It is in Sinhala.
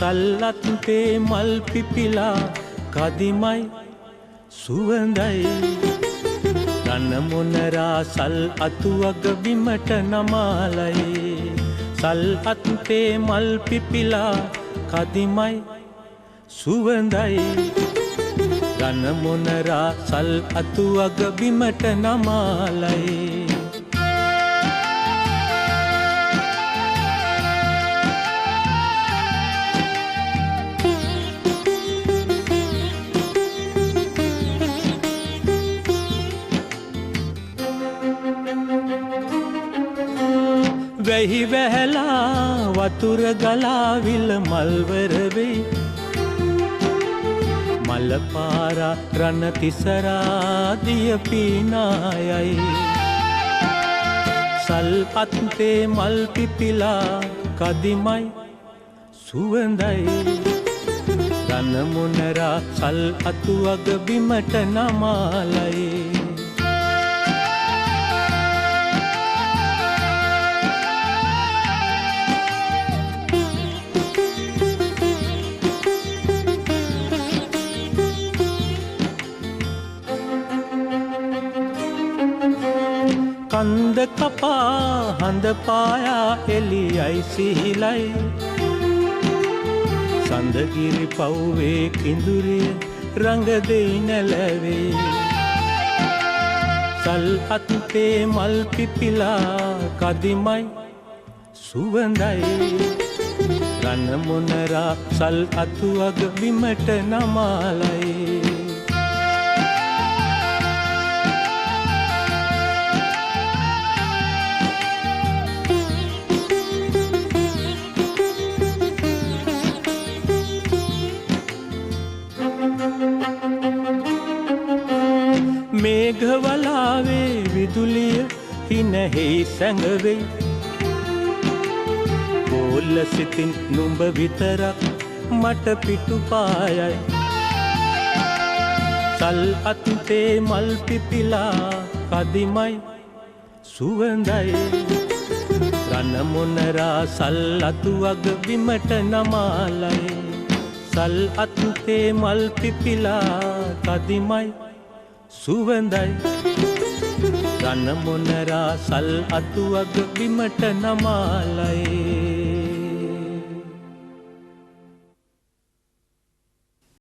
සල්ලත්තේ මල් පිපිලා කදිමයි සුවඳයි රන මොනරා සල් අතුවග බිමට නමාලයි සල් අත්තේ මල් පිපිලා කදිමයි සුවඳයි රන මොනරා සල් අතුවග බිමට නමාලයි වැහි වැහැලා වතුර ගලාවිල මල්වර වෙයි මල පාරා රණ තිසරා දිය පීනායයි සල් අත්තේ මල් පිපිලා කදිමයි සුවඳයි රණ මොනරා සල් අතුවග බිමට නමාලයි කන්ද කපා හඳ පායා එළියයි සිහිලයි සඳගිරි පව්වේ කිඳුරිය රඟ දෙයි නැලවේ සල් අත්තේ මල් පිපිලා කදිමයි සුවඳයි රන මොනරා සල් අතුවග බිමට නමාලයි මේඝවලාවේ විදුලිය හිනෙහි සැඟවෙයි බෝල සිතින් නුඹ විතරක් මට පිටුපායයි සල් අත්තේ මල් පිපිලා කදිමයි සුවඳයි රන මොනරා සල් අතුවග බිමට නමාලයි සල් අත්තේ මල් පිපිලා කදිමයි සුවඳයි රන මොනරා සල් අතුවග බිමට නමාලයි